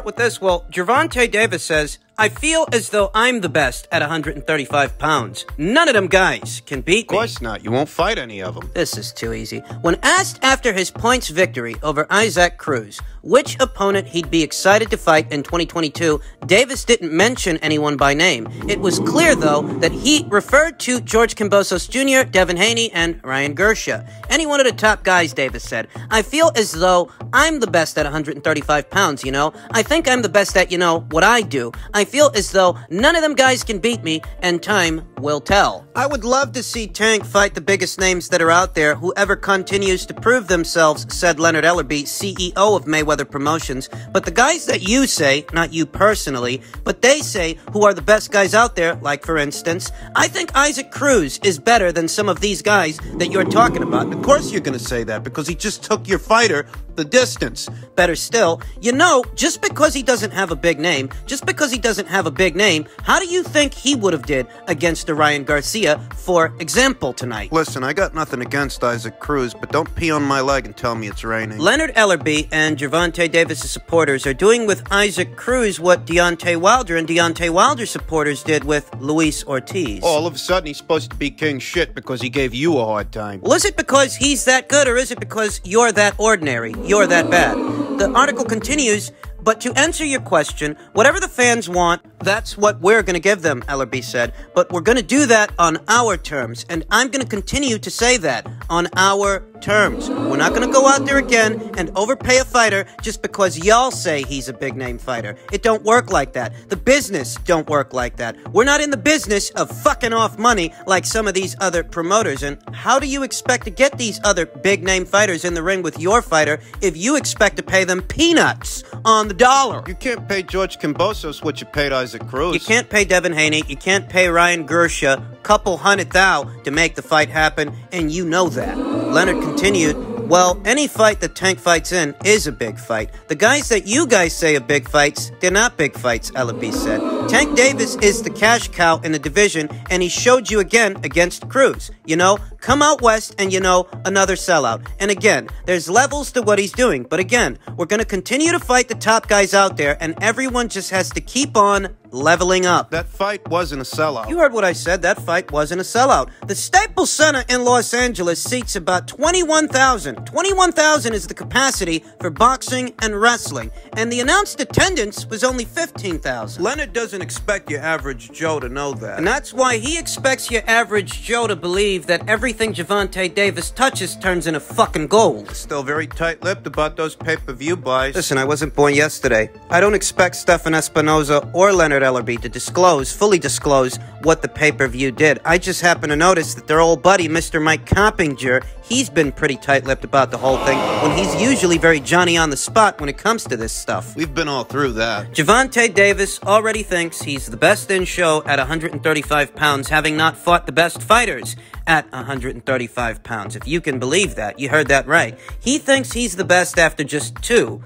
start with this. Well, Gervonta Davis says, I feel as though I'm the best at 135 pounds. None of them guys can beat me. Of course not. You won't fight any of them. This is too easy. When asked after his points victory over Usyk Cruz, which opponent he'd be excited to fight in 2022, Davis didn't mention anyone by name. It was clear, though, that he referred to George Kambosos Jr., Devin Haney, and Ryan Gersha. Any one of the top guys, Davis said. I feel as though I'm the best at 135 pounds, you know? I think I'm the best at, what I do. I feel as though none of them guys can beat me, and time will tell. I would love to see Tank fight the biggest names that are out there, whoever continues to prove themselves, said Leonard Ellerbe, CEO of Mayweather Promotions. But the guys that you say, not you personally, but they say who are the best guys out there, like for instance, I think Usyk Cruz is better than some of these guys that you're talking about. Of course you're going to say that, because he just took your fighter the distance. Better still, just because he doesn't have a big name, how do you think he would have did against Ryan Garcia, for example, tonight? Listen, I got nothing against Usyk Cruz, but don't pee on my leg and tell me it's raining. Leonard Ellerbe and Gervonta Davis' supporters are doing with Usyk Cruz what Deontay Wilder and Deontay Wilder supporters did with Luis Ortiz. All of a sudden, he's supposed to be king shit because he gave you a hard time. Well, is it because he's that good, or is it because you're that ordinary? You're that bad? The article continues, but to answer your question, whatever the fans want, that's what we're going to give them, Ellerbe said. But we're going to do that on our terms, and I'm going to continue to say that, on our terms. We're not going to go out there again and overpay a fighter just because y'all say he's a big-name fighter. It don't work like that. The business don't work like that. We're not in the business of fucking off money like some of these other promoters. And how do you expect to get these other big-name fighters in the ring with your fighter if you expect to pay them peanuts on the dollar? You can't pay George Kambosos what you paid Usyk Cruz. You can't pay Devin Haney. You can't pay Ryan Gersha couple $100,000 to make the fight happen, and you know that. Leonard continued, well, any fight that Tank fights in is a big fight. The guys that you guys say are big fights, they're not big fights, Ellerbe said. Tank Davis is the cash cow in the division, and he showed you again against Cruz. Come out west and another sellout. And again, there's levels to what he's doing. But again, we're going to continue to fight the top guys out there, and everyone just has to keep on leveling up. That fight wasn't a sellout. You heard what I said. That fight wasn't a sellout. The Staples Center in Los Angeles seats about 21,000. 21,000 is the capacity for boxing and wrestling. And the announced attendance was only 15,000. Leonard doesn't expect your average Joe to know that. And that's why he expects your average Joe to believe that everything Gervonta Davis touches turns into fucking gold. Still very tight-lipped about those pay-per-view buys. Listen, I wasn't born yesterday. I don't expect Stefan Espinoza or Leonard Ellerbe to fully disclose what the pay-per-view did. I just happen to notice that their old buddy, Mr. Mike Coppinger, he's been pretty tight-lipped about the whole thing, when he's usually very Johnny on the spot when it comes to this stuff. We've been all through that. Gervonta Davis already thinks he's the best in show at 135 pounds, having not fought the best fighters at 135 pounds. If you can believe that, you heard that right. He thinks he's the best after just two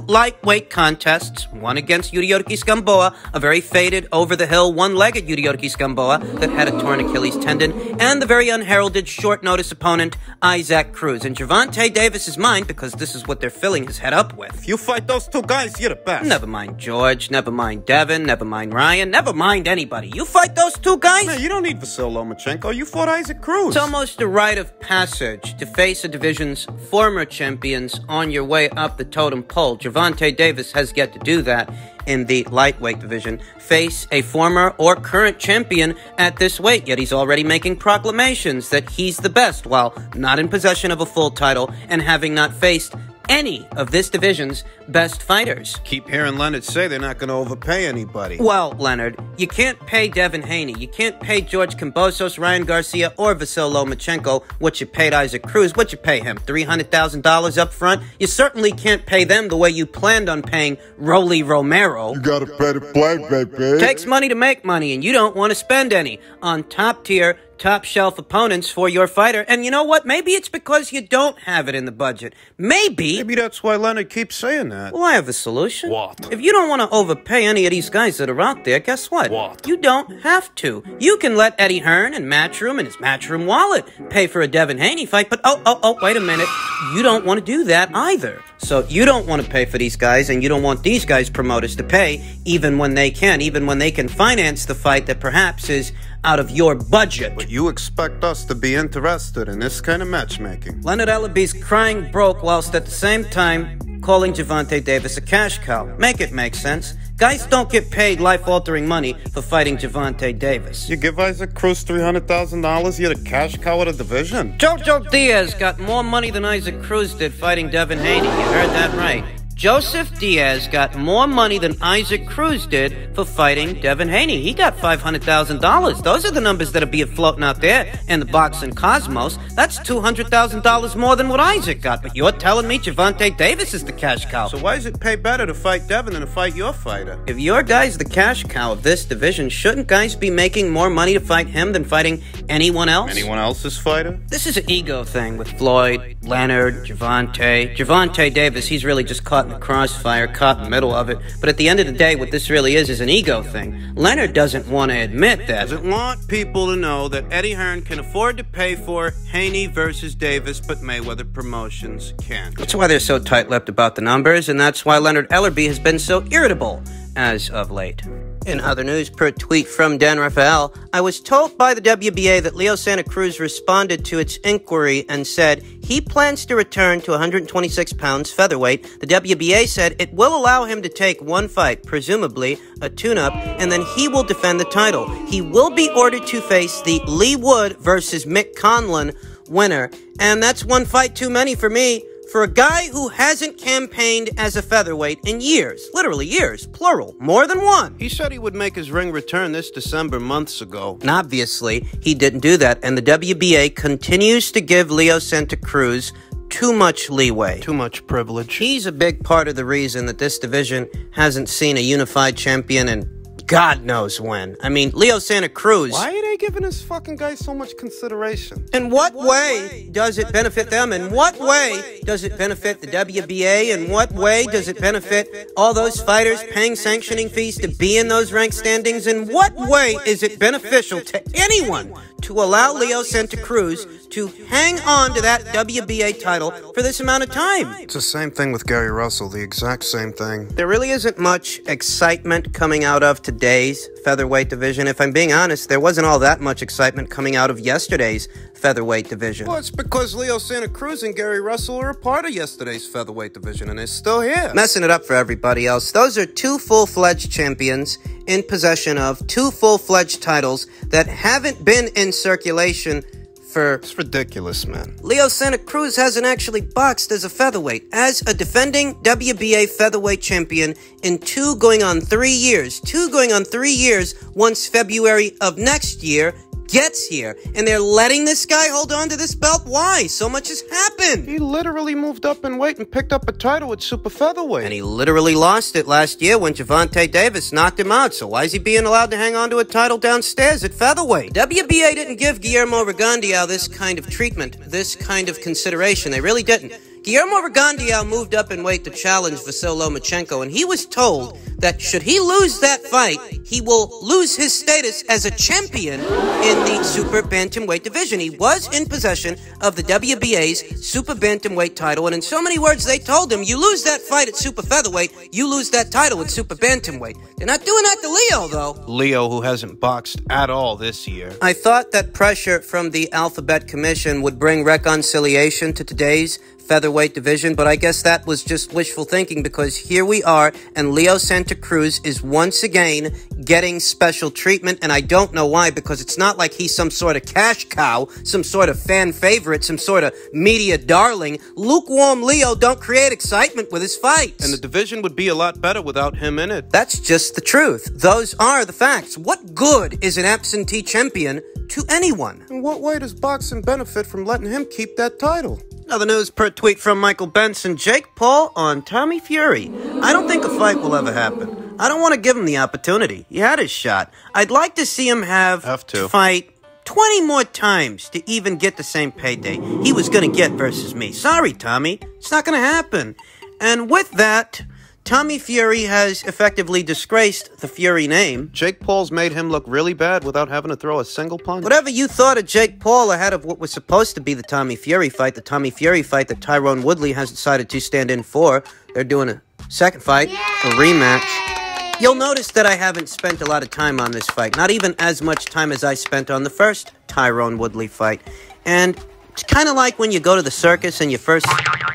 lightweight contests, one against Yuriorkis Gamboa, a very faded, over-the-hill, one-legged Yuriorkis Gamboa that had a torn Achilles tendon, and the very unheralded short-notice opponent, Usyk Cruz. In Gervonta Davis's mind, because this is what they're filling his head up with. If you fight those two guys, you're the best. Never mind George, never mind Devin, never mind Ryan, never mind anybody. You fight those two guys? Man, you don't need Vasyl Lomachenko. You fought Usyk Cruz. It's almost a rite of passage to face a division's former champions on your way up the totem pole. Gervonta Davis has yet to do that in the lightweight division, face a former or current champion at this weight, yet he's already making proclamations that he's the best while not in possession of a full title and having not faced any of this division's best fighters. Keep hearing Leonard say they're not going to overpay anybody. Well, Leonard, you can't pay Devin Haney, you can't pay George Kambosos, Ryan Garcia, or Vasyl Lomachenko what you paid Usyk Cruz. What you pay him? $300,000 up front? You certainly can't pay them the way you planned on paying Rolly Romero. You gotta pay the play, baby. Takes money to make money, and you don't want to spend any on top-tier, top-shelf opponents for your fighter. And you know what? Maybe it's because you don't have it in the budget. Maybe that's why Leonard keeps saying that. Well, I have a solution. What? If you don't want to overpay any of these guys that are out there, guess what? What? You don't have to. You can let Eddie Hearn and Matchroom and his Matchroom wallet pay for a Devin Haney fight, but oh, wait a minute. You don't want to do that either. So you don't want to pay for these guys, and you don't want these guys' promoters to pay, even when they can finance the fight that perhaps is out of your budget. But you expect us to be interested in this kind of matchmaking? Leonard Ellerby's crying broke whilst at the same time calling Gervonta Davis a cash cow. Make it make sense. Guys don't get paid life-altering money for fighting Gervonta Davis. You give Isaac Cruz $300,000, you're the cash cow of the division? Jojo Diaz got more money than Isaac Cruz did fighting Devin Haney. You heard that right. Joseph Diaz got more money than Isaac Cruz did for fighting Devin Haney. He got $500,000. Those are the numbers that'll be floating out there in the boxing cosmos. That's $200,000 more than what Isaac got. But you're telling me Gervonta Davis is the cash cow. So why does it pay better to fight Devin than to fight your fighter? If your guy's the cash cow of this division, shouldn't guys be making more money to fight him than fighting anyone else? Anyone else's fighter? This is an ego thing with Floyd, Leonard, Gervonta. Gervonta Davis, he's really just caught in the crossfire, caught in the middle of it. But at the end of the day, what this really is an ego thing. Leonard doesn't want to admit that. Doesn't want people to know that Eddie Hearn can afford to pay for Haney versus Davis, but Mayweather Promotions can't. That's why they're so tight-lipped about the numbers, and that's why Leonard Ellerby has been so irritable as of late. In other news, per tweet from Dan Rafael, I was told by the WBA that Leo Santa Cruz responded to its inquiry and said he plans to return to 126 pounds featherweight. The WBA said it will allow him to take one fight, presumably a tune-up, and then he will defend the title. He will be ordered to face the Lee Wood versus Mick Conlan winner, and that's one fight too many for me. For a guy who hasn't campaigned as a featherweight in years, literally years, plural, more than one. He said he would make his ring return this December months ago. And obviously, he didn't do that, and the WBA continues to give Leo Santa Cruz too much leeway. Too much privilege. He's a big part of the reason that this division hasn't seen a unified champion in God knows when. I mean, Leo Santa Cruz. Why are they giving this fucking guy so much consideration? In what way does it benefit them? In what way does it benefit the WBA? In what way does it benefit all those fighters paying sanctioning fees to be in those rank standings? In what way is it beneficial to anyone to allow Leo Santa Cruz to hang on to that WBA title for this amount of time? It's the same thing with Gary Russell, the exact same thing. There really isn't much excitement coming out of today's featherweight division. If I'm being honest, there wasn't all that much excitement coming out of yesterday's featherweight division. Well, it's because Leo Santa Cruz and Gary Russell are a part of yesterday's featherweight division, and they're still here. Messing it up for everybody else. Those are two full-fledged champions in possession of two full-fledged titles that haven't been in circulation for... It's ridiculous, man. Leo Santa Cruz hasn't actually boxed as a featherweight, as a defending WBA featherweight champion in 2 going on 3 years. 2 going on 3 years once February of next year gets here. And they're letting this guy hold on to this belt? Why? So much has happened. He literally moved up in weight and picked up a title at super featherweight. And he literally lost it last year when Gervonta Davis knocked him out. So why is he being allowed to hang on to a title downstairs at featherweight? WBA didn't give Guillermo Rigondeaux this kind of treatment, this kind of consideration. They really didn't. Guillermo Rigondeaux moved up in weight to challenge Vasyl Lomachenko, and he was told that should he lose that fight, he will lose his status as a champion in the super bantamweight division. He was in possession of the WBA's super bantamweight title, and in so many words, they told him, you lose that fight at super featherweight, you lose that title at super bantamweight. They're not doing that to Leo, though. Leo, who hasn't boxed at all this year. I thought that pressure from the Alphabet Commission would bring reconciliation to today's featherweight division, but I guess that was just wishful thinking, because here we are, and Leo Santa Cruz is once again getting special treatment, and I don't know why, because it's not like he's some sort of cash cow, some sort of fan favorite, some sort of media darling. Lukewarm Leo don't create excitement with his fights. And the division would be a lot better without him in it. That's just the truth. Those are the facts. What good is an absentee champion to anyone? In what way does boxing benefit from letting him keep that title? Other news per tweet from Michael Benson. Jake Paul on Tommy Fury. I don't think a fight will ever happen. I don't want to give him the opportunity. He had his shot. I'd like to see him have to fight 20 more times to even get the same payday he was going to get versus me. Sorry, Tommy. It's not going to happen. And with that, Tommy Fury has effectively disgraced the Fury name. Jake Paul's made him look really bad without having to throw a single punch. Whatever you thought of Jake Paul ahead of what was supposed to be the Tommy Fury fight that Tyrone Woodley has decided to stand in for, they're doing a second fight, a rematch. You'll notice that I haven't spent a lot of time on this fight, not even as much time as I spent on the first Tyrone Woodley fight. And it's kind of like when you go to the circus and you first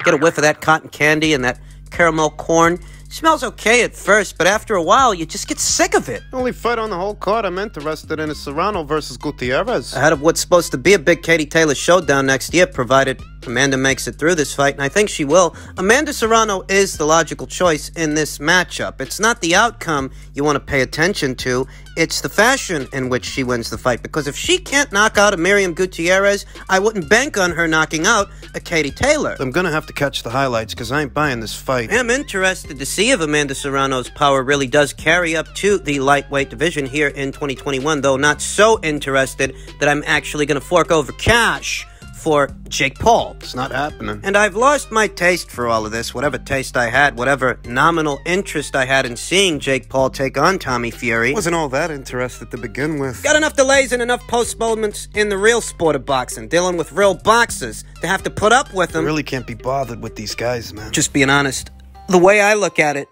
get a whiff of that cotton candy and that caramel corn. Smells okay at first, but after a while, you just get sick of it. Only fight on the whole card I'm interested in is Serrano versus Gutierrez. Ahead of what's supposed to be a big Katie Taylor showdown next year, provided Amanda makes it through this fight, and I think she will. Amanda Serrano is the logical choice in this matchup. It's not the outcome you want to pay attention to, it's the fashion in which she wins the fight, because if she can't knock out a Miriam Gutierrez, I wouldn't bank on her knocking out a Katie Taylor. I'm gonna have to catch the highlights, because I ain't buying this fight. I'm interested to see if Amanda Serrano's power really does carry up to the lightweight division here in 2021, though not so interested that I'm actually going to fork over cash for Jake Paul. It's not happening. And I've lost my taste for all of this, whatever taste I had, whatever nominal interest I had in seeing Jake Paul take on Tommy Fury. Wasn't all that interested to begin with. Got enough delays and enough postponements in the real sport of boxing, dealing with real boxers, to have to put up with them. I really can't be bothered with these guys, man. Just being honest, the way I look at it,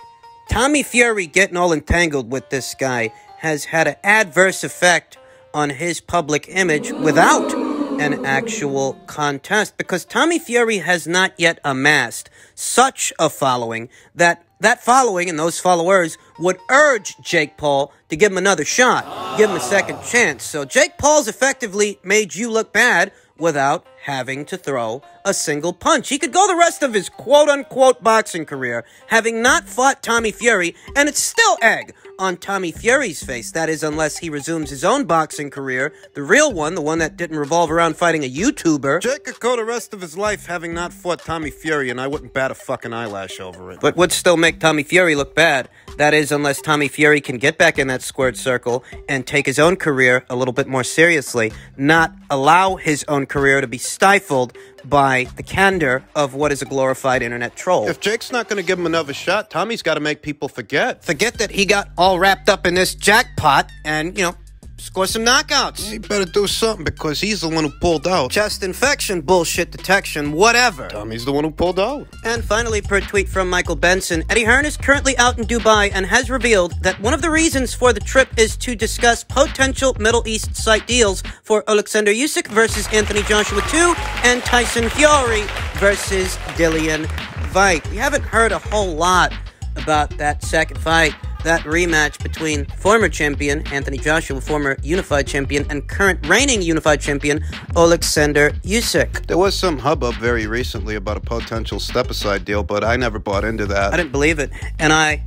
Tommy Fury getting all entangled with this guy has had an adverse effect on his public image without an actual contest, because Tommy Fury has not yet amassed such a following that following and those followers would urge Jake Paul to give him another shot, give him a second chance. So Jake Paul's effectively made you look bad without having to throw a single punch. He could go the rest of his quote-unquote boxing career having not fought Tommy Fury, and it's still egg on Tommy Fury's face. That is, unless he resumes his own boxing career, the real one, the one that didn't revolve around fighting a YouTuber. Jake could go the rest of his life having not fought Tommy Fury, and I wouldn't bat a fucking eyelash over it. But would still make Tommy Fury look bad. That is, unless Tommy Fury can get back in that squared circle and take his own career a little bit more seriously, not allow his own career to be stifled by the candor of what is a glorified internet troll. If Jake's not going to give him another shot, Tommy's got to make people forget. Forget that he got all wrapped up in this jackpot and, score some knockouts. He better do something, because he's the one who pulled out. Chest infection, bullshit detection, whatever. Tommy's the one who pulled out. And finally, per tweet from Michael Benson, Eddie Hearn is currently out in Dubai and has revealed that one of the reasons for the trip is to discuss potential Middle East site deals for Alexander Usyk versus Anthony Joshua 2 and Tyson Fury versus Dillian Whyte. We haven't heard a whole lot about that second fight, that rematch between former champion Anthony Joshua, former unified champion, and current reigning unified champion Alexander Usyk. There was some hubbub very recently about a potential step-aside deal, but I never bought into that. I didn't believe it, and I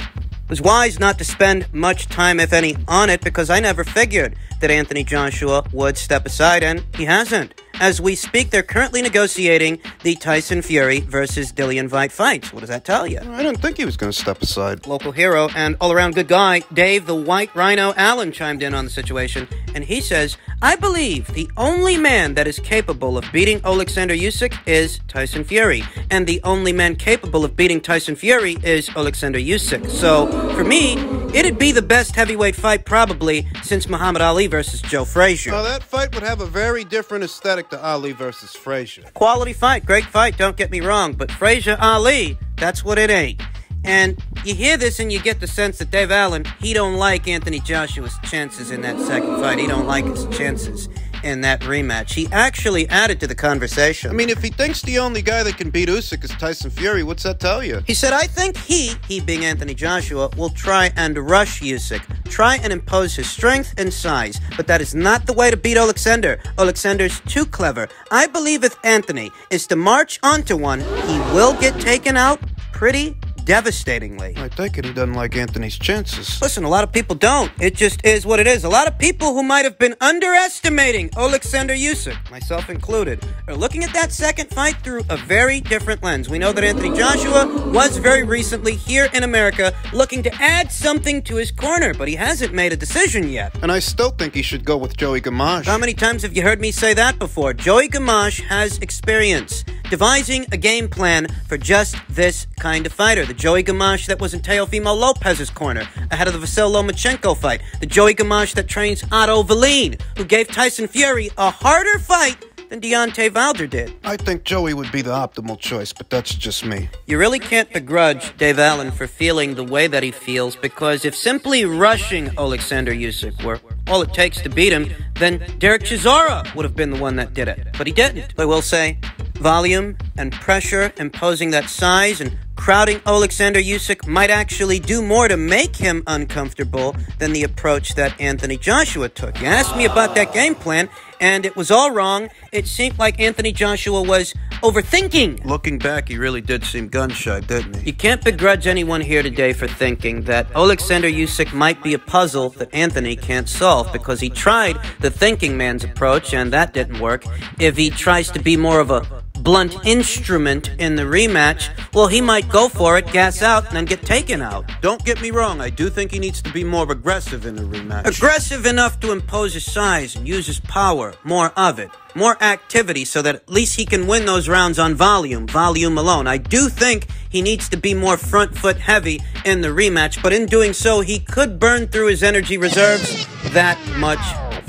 was wise not to spend much time, if any, on it, because I never figured that Anthony Joshua would step aside, and he hasn't. As we speak, they're currently negotiating the Tyson Fury versus Dillian Whyte fight. What does that tell you? I didn't think he was going to step aside. Local hero and all-around good guy, Dave the White Rhino Allen, chimed in on the situation, and he says, I believe the only man that is capable of beating Alexander Usyk is Tyson Fury, and the only man capable of beating Tyson Fury is Alexander Usyk. So, for me, it'd be the best heavyweight fight probably since Muhammad Ali versus Joe Frazier. Now, that fight would have a very different aesthetic to Ali versus Frazier. Quality fight, great fight, don't get me wrong, but Frazier-Ali, that's what it ain't. And you hear this and you get the sense that Dave Allen, he don't like Anthony Joshua's chances in that second fight. He don't like his chances in that rematch. He actually added to the conversation. I mean, if he thinks the only guy that can beat Usyk is Tyson Fury, what's that tell you? He said, I think he being Anthony Joshua, will try and rush Usyk, try and impose his strength and size, but that is not the way to beat Alexander. Alexander's too clever. I believe if Anthony is to march onto one, he will get taken out pretty devastatingly. I take it he doesn't like Anthony's chances. Listen, a lot of people don't. It just is what it is. A lot of people who might have been underestimating Alexander Usyk, myself included, are looking at that second fight through a very different lens. We know that Anthony Joshua was very recently here in America looking to add something to his corner, but he hasn't made a decision yet. And I still think he should go with Joey Gamache. How many times have you heard me say that before? Joey Gamache has experience. devising a game plan for just this kind of fighter. The Joey Gamache that was in Teofimo Lopez's corner ahead of the Vasyl Lomachenko fight. The Joey Gamache that trains Otto Wallin, who gave Tyson Fury a harder fight than Deontay Wilder did. I think Joey would be the optimal choice, but that's just me. You really can't begrudge Dave Allen for feeling the way that he feels, because if simply rushing Alexander Usyk were all it takes to beat him, then Derek Chisora would have been the one that did it. But he didn't. I will say, volume and pressure, imposing that size and crowding Alexander Usyk might actually do more to make him uncomfortable than the approach that Anthony Joshua took. You asked me about that game plan, and it was all wrong. It seemed like Anthony Joshua was overthinking. Looking back, he really did seem gun-shy, didn't he? You can't begrudge anyone here today for thinking that Alexander Usyk might be a puzzle that Anthony can't solve, because he tried the thinking man's approach, and that didn't work. If he tries to be more of a blunt instrument in the rematch, well, he might go for it, gas out, and then get taken out. Don't get me wrong, I do think he needs to be more aggressive in the rematch. Aggressive enough to impose his size and use his power, more of it. More activity so that at least he can win those rounds on volume alone. I do think he needs to be more front foot heavy in the rematch, but in doing so, he could burn through his energy reserves that much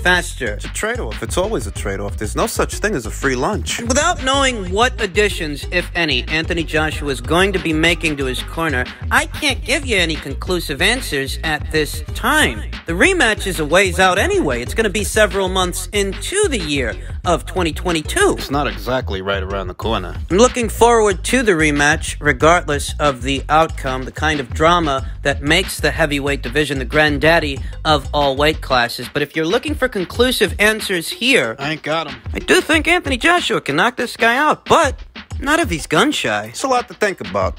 faster. It's a trade-off. It's always a trade-off. There's no such thing as a free lunch. Without knowing what additions, if any, Anthony Joshua is going to be making to his corner, I can't give you any conclusive answers at this time. The rematch is a ways out anyway. It's going to be several months into the year of 2022. It's not exactly right around the corner. I'm looking forward to the rematch, regardless of the outcome, the kind of drama that makes the heavyweight division the granddaddy of all weight classes. But if you're looking for conclusive answers here, I ain't got him. I do think Anthony Joshua can knock this guy out, but not if he's gun-shy. It's a lot to think about.